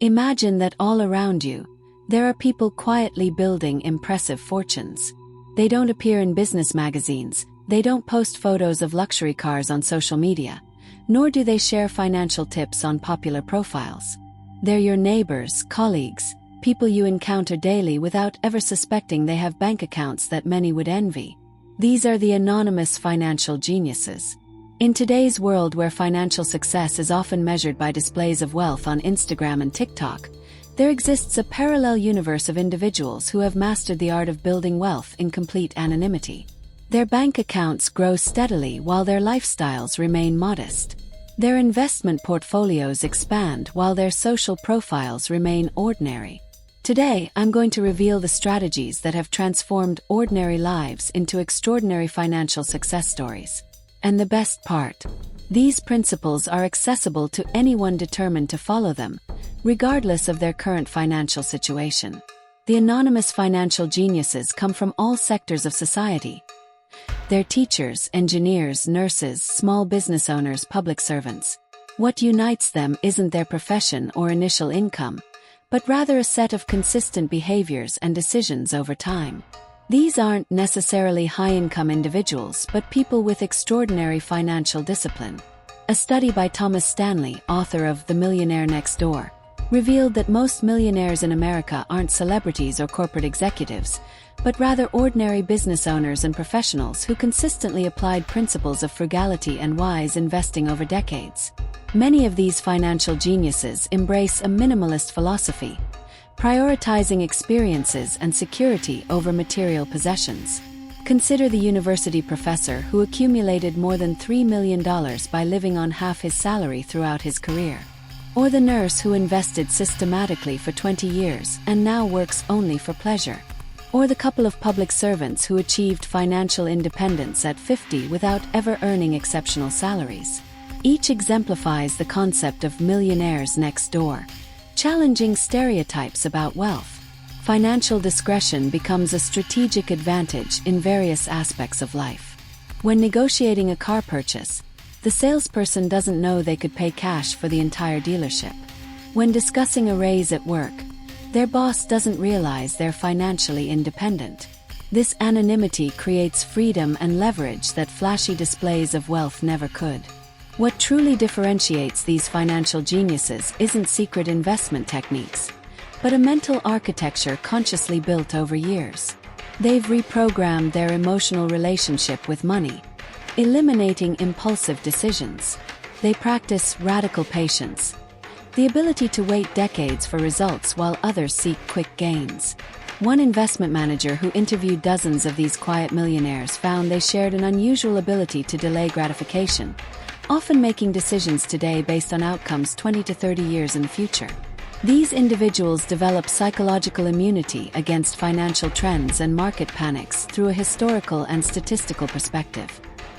Imagine that all around you, there are people quietly building impressive fortunes. They don't appear in business magazines, they don't post photos of luxury cars on social media, nor do they share financial tips on popular profiles. They're your neighbors, colleagues, people you encounter daily without ever suspecting they have bank accounts that many would envy. These are the anonymous financial geniuses. In today's world where financial success is often measured by displays of wealth on Instagram and TikTok, there exists a parallel universe of individuals who have mastered the art of building wealth in complete anonymity. Their bank accounts grow steadily while their lifestyles remain modest. Their investment portfolios expand while their social profiles remain ordinary. Today, I'm going to reveal the strategies that have transformed ordinary lives into extraordinary financial success stories. And the best part, these principles are accessible to anyone determined to follow them, regardless of their current financial situation. The anonymous financial geniuses come from all sectors of society. They're teachers, engineers, nurses, small business owners, public servants. What unites them isn't their profession or initial income, but rather a set of consistent behaviors and decisions over time. These aren't necessarily high-income individuals, but people with extraordinary financial discipline. A study by Thomas Stanley, author of The Millionaire Next Door, revealed that most millionaires in America aren't celebrities or corporate executives, but rather ordinary business owners and professionals who consistently applied principles of frugality and wise investing over decades. Many of these financial geniuses embrace a minimalist philosophy, prioritizing experiences and security over material possessions. Consider the university professor who accumulated more than $3 million by living on half his salary throughout his career. Or the nurse who invested systematically for 20 years and now works only for pleasure. Or the couple of public servants who achieved financial independence at 50 without ever earning exceptional salaries. Each exemplifies the concept of millionaires next door, challenging stereotypes about wealth. Financial discretion becomes a strategic advantage in various aspects of life. When negotiating a car purchase, the salesperson doesn't know they could pay cash for the entire dealership. When discussing a raise at work, their boss doesn't realize they're financially independent. This anonymity creates freedom and leverage that flashy displays of wealth never could. What truly differentiates these financial geniuses isn't secret investment techniques, but a mental architecture consciously built over years. They've reprogrammed their emotional relationship with money, eliminating impulsive decisions. They practice radical patience, the ability to wait decades for results while others seek quick gains. One investment manager who interviewed dozens of these quiet millionaires found they shared an unusual ability to delay gratification, often making decisions today based on outcomes 20 to 30 years in the future. These individuals develop psychological immunity against financial trends and market panics through a historical and statistical perspective.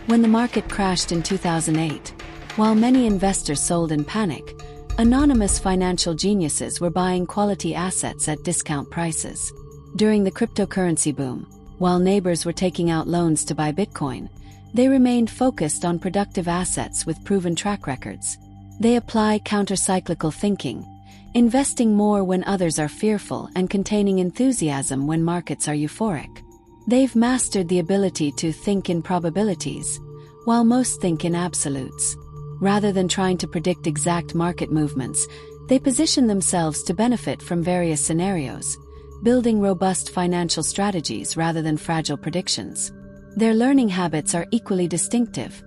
When the market crashed in 2008, while many investors sold in panic, anonymous financial geniuses were buying quality assets at discount prices. During the cryptocurrency boom, while neighbors were taking out loans to buy Bitcoin, they remained focused on productive assets with proven track records. They apply counter-cyclical thinking, investing more when others are fearful and containing enthusiasm when markets are euphoric. They've mastered the ability to think in probabilities, while most think in absolutes. Rather than trying to predict exact market movements, they position themselves to benefit from various scenarios, building robust financial strategies rather than fragile predictions. Their learning habits are equally distinctive.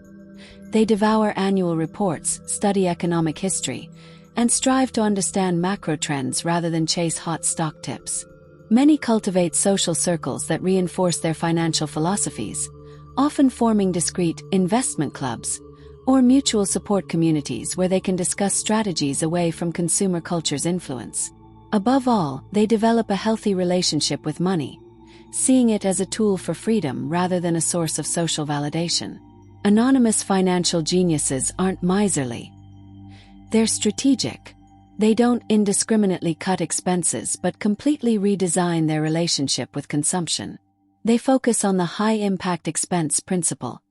They devour annual reports, study economic history, and strive to understand macro trends rather than chase hot stock tips. Many cultivate social circles that reinforce their financial philosophies, often forming discreet investment clubs or mutual support communities where they can discuss strategies away from consumer culture's influence. Above all, they develop a healthy relationship with money, seeing it as a tool for freedom rather than a source of social validation. Anonymous financial geniuses aren't miserly. They're strategic. They don't indiscriminately cut expenses but completely redesign their relationship with consumption. They focus on the high-impact expense principle,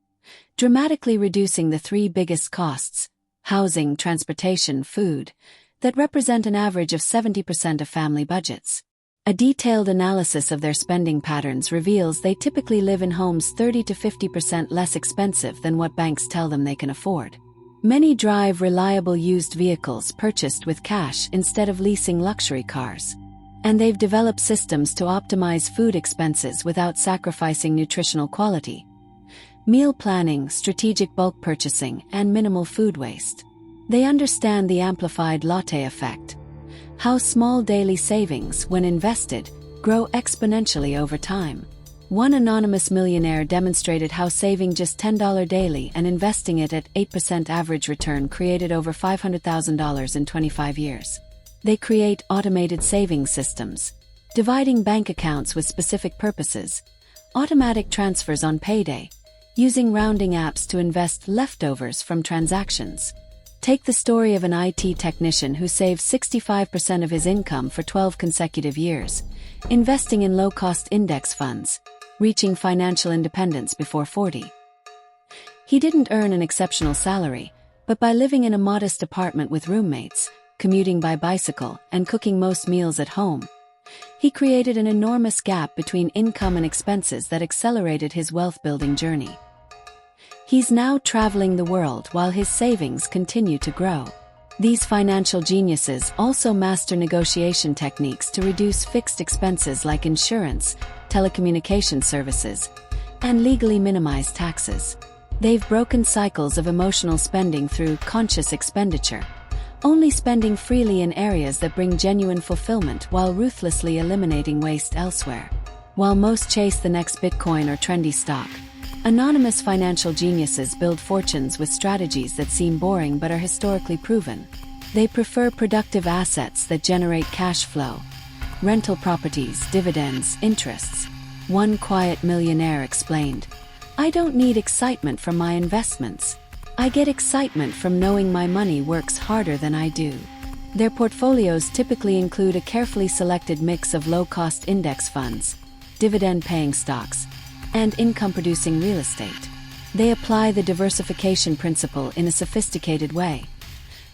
dramatically reducing the three biggest costs: housing, transportation, food, that represent an average of 70% of family budgets. A detailed analysis of their spending patterns reveals they typically live in homes 30 to 50% less expensive than what banks tell them they can afford. Many drive reliable used vehicles purchased with cash instead of leasing luxury cars. And they've developed systems to optimize food expenses without sacrificing nutritional quality. Meal planning, strategic bulk purchasing, and minimal food waste. They understand the amplified latte effect. How small daily savings, when invested, grow exponentially over time. One anonymous millionaire demonstrated how saving just $10 daily and investing it at 8% average return created over $500,000 in 25 years. They create automated saving systems, dividing bank accounts with specific purposes, automatic transfers on payday, using rounding apps to invest leftovers from transactions. Take the story of an IT technician who saved 65% of his income for 12 consecutive years, investing in low-cost index funds, reaching financial independence before 40. He didn't earn an exceptional salary, but by living in a modest apartment with roommates, commuting by bicycle, and cooking most meals at home, he created an enormous gap between income and expenses that accelerated his wealth-building journey. He's now traveling the world while his savings continue to grow. These financial geniuses also master negotiation techniques to reduce fixed expenses like insurance, telecommunication services, and legally minimize taxes. They've broken cycles of emotional spending through conscious expenditure, only spending freely in areas that bring genuine fulfillment while ruthlessly eliminating waste elsewhere. While most chase the next Bitcoin or trendy stock, anonymous financial geniuses build fortunes with strategies that seem boring but are historically proven. They prefer productive assets that generate cash flow, rental properties, dividends, interests. One quiet millionaire explained, "I don't need excitement from my investments. I get excitement from knowing my money works harder than I do." Their portfolios typically include a carefully selected mix of low-cost index funds, dividend-paying stocks, and income-producing real estate. They apply the diversification principle in a sophisticated way,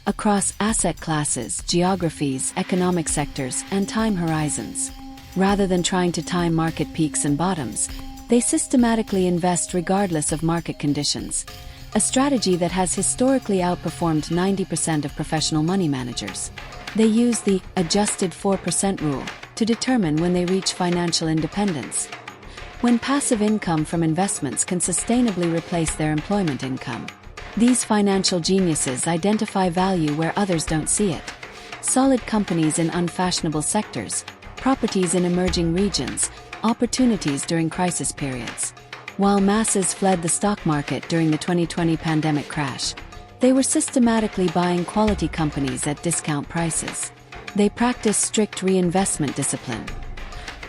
across asset classes, geographies, economic sectors, and time horizons. Rather than trying to time market peaks and bottoms, they systematically invest regardless of market conditions, a strategy that has historically outperformed 90% of professional money managers. They use the adjusted 4% rule to determine when they reach financial independence, when passive income from investments can sustainably replace their employment income. These financial geniuses identify value where others don't see it. Solid companies in unfashionable sectors, properties in emerging regions, opportunities during crisis periods. While masses fled the stock market during the 2020 pandemic crash, they were systematically buying quality companies at discount prices. They practice strict reinvestment discipline,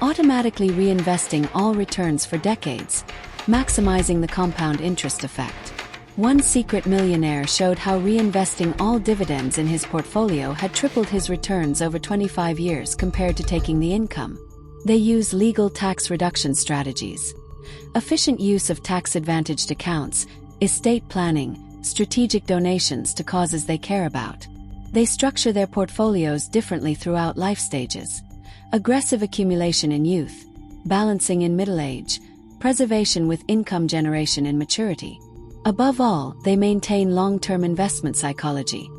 automatically reinvesting all returns for decades, maximizing the compound interest effect. One secret millionaire showed how reinvesting all dividends in his portfolio had tripled his returns over 25 years compared to taking the income. They use legal tax reduction strategies, efficient use of tax-advantaged accounts, estate planning, strategic donations to causes they care about. They structure their portfolios differently throughout life stages. Aggressive accumulation in youth, balancing in middle age, preservation with income generation in maturity. Above all, they maintain long-term investment psychology,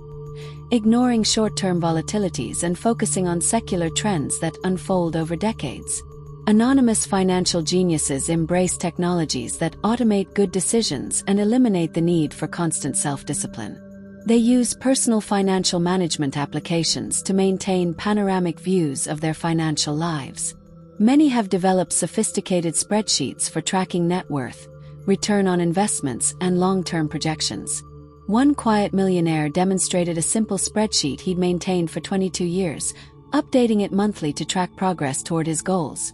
ignoring short-term volatilities and focusing on secular trends that unfold over decades. Anonymous financial geniuses embrace technologies that automate good decisions and eliminate the need for constant self-discipline. They use personal financial management applications to maintain panoramic views of their financial lives. Many have developed sophisticated spreadsheets for tracking net worth, return on investments, and long-term projections. One quiet millionaire demonstrated a simple spreadsheet he'd maintained for 22 years, updating it monthly to track progress toward his goals.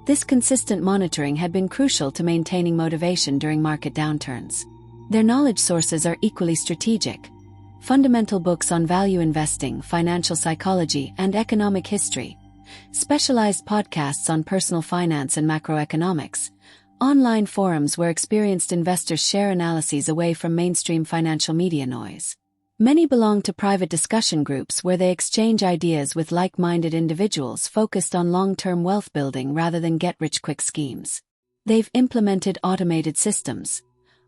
This consistent monitoring had been crucial to maintaining motivation during market downturns. Their knowledge sources are equally strategic. Fundamental books on value investing, financial psychology, and economic history, specialized podcasts on personal finance and macroeconomics, online forums where experienced investors share analyses away from mainstream financial media noise. Many belong to private discussion groups where they exchange ideas with like-minded individuals focused on long-term wealth building rather than get-rich-quick schemes. They've implemented automated systems,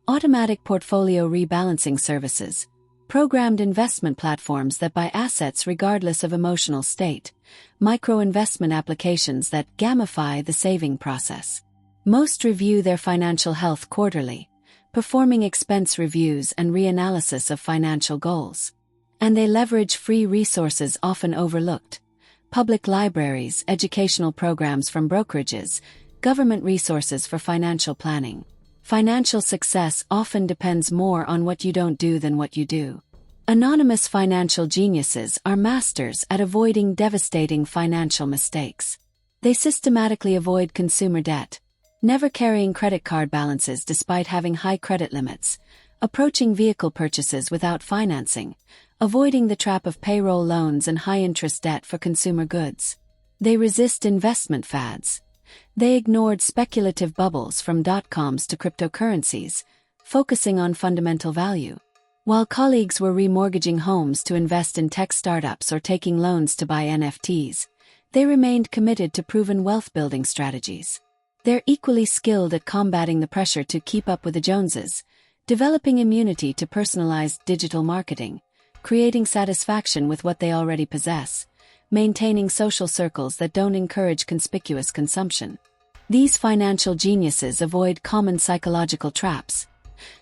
automatic portfolio rebalancing services, programmed investment platforms that buy assets regardless of emotional state, micro-investment applications that gamify the saving process. Most review their financial health quarterly, performing expense reviews and reanalysis of financial goals. And they leverage free resources often overlooked: public libraries, educational programs from brokerages, government resources for financial planning. Financial success often depends more on what you don't do than what you do. Anonymous financial geniuses are masters at avoiding devastating financial mistakes. They systematically avoid consumer debt, never carrying credit card balances despite having high credit limits, approaching vehicle purchases without financing, avoiding the trap of payroll loans and high-interest debt for consumer goods. They resist investment fads. They ignored speculative bubbles from dot-coms to cryptocurrencies, focusing on fundamental value. While colleagues were remortgaging homes to invest in tech startups or taking loans to buy NFTs, they remained committed to proven wealth-building strategies. They're equally skilled at combating the pressure to keep up with the Joneses, developing immunity to personalized digital marketing, creating satisfaction with what they already possess, maintaining social circles that don't encourage conspicuous consumption. These financial geniuses avoid common psychological traps: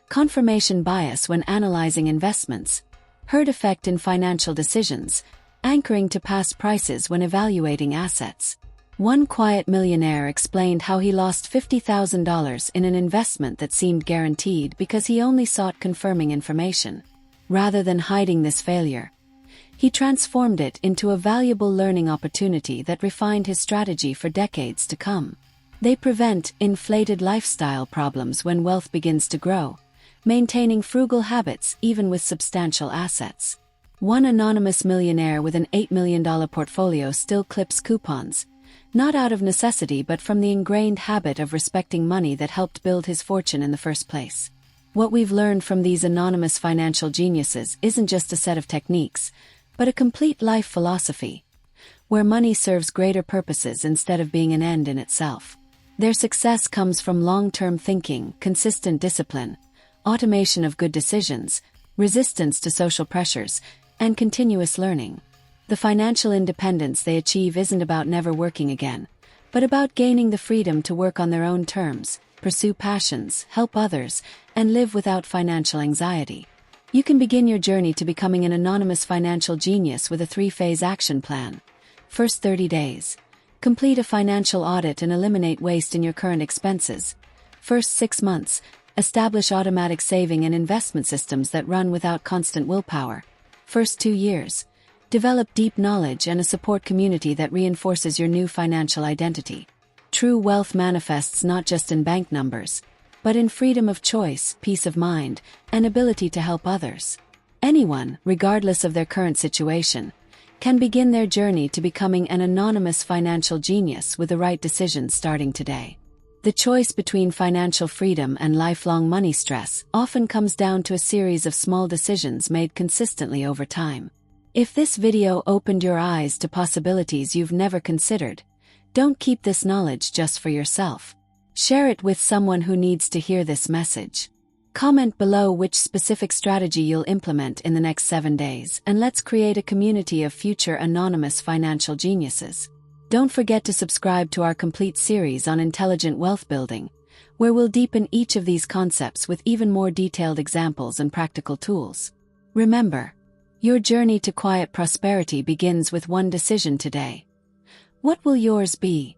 confirmation bias when analyzing investments, herd effect in financial decisions, anchoring to past prices when evaluating assets. One quiet millionaire explained how he lost $50,000 in an investment that seemed guaranteed because he only sought confirming information. Rather than hiding this failure, he transformed it into a valuable learning opportunity that refined his strategy for decades to come. They prevent inflated lifestyle problems when wealth begins to grow, maintaining frugal habits even with substantial assets. One anonymous millionaire with an $8 million portfolio still clips coupons, not out of necessity but from the ingrained habit of respecting money that helped build his fortune in the first place. What we've learned from these anonymous financial geniuses isn't just a set of techniques, but a complete life philosophy, where money serves greater purposes instead of being an end in itself. Their success comes from long-term thinking, consistent discipline, automation of good decisions, resistance to social pressures, and continuous learning. The financial independence they achieve isn't about never working again, but about gaining the freedom to work on their own terms, pursue passions, help others, and live without financial anxiety. You can begin your journey to becoming an anonymous financial genius with a 3-phase action plan. First 30 days. Complete a financial audit and eliminate waste in your current expenses. First 6 months. Establish automatic saving and investment systems that run without constant willpower. First 2 years. Develop deep knowledge and a support community that reinforces your new financial identity. True wealth manifests not just in bank numbers, but in freedom of choice, peace of mind, and ability to help others. Anyone, regardless of their current situation, can begin their journey to becoming an anonymous financial genius with the right decisions starting today. The choice between financial freedom and lifelong money stress often comes down to a series of small decisions made consistently over time. If this video opened your eyes to possibilities you've never considered, don't keep this knowledge just for yourself. Share it with someone who needs to hear this message. Comment below which specific strategy you'll implement in the next 7 days, and let's create a community of future anonymous financial geniuses. Don't forget to subscribe to our complete series on intelligent wealth building, where we'll deepen each of these concepts with even more detailed examples and practical tools. Remember, your journey to quiet prosperity begins with one decision today. What will yours be?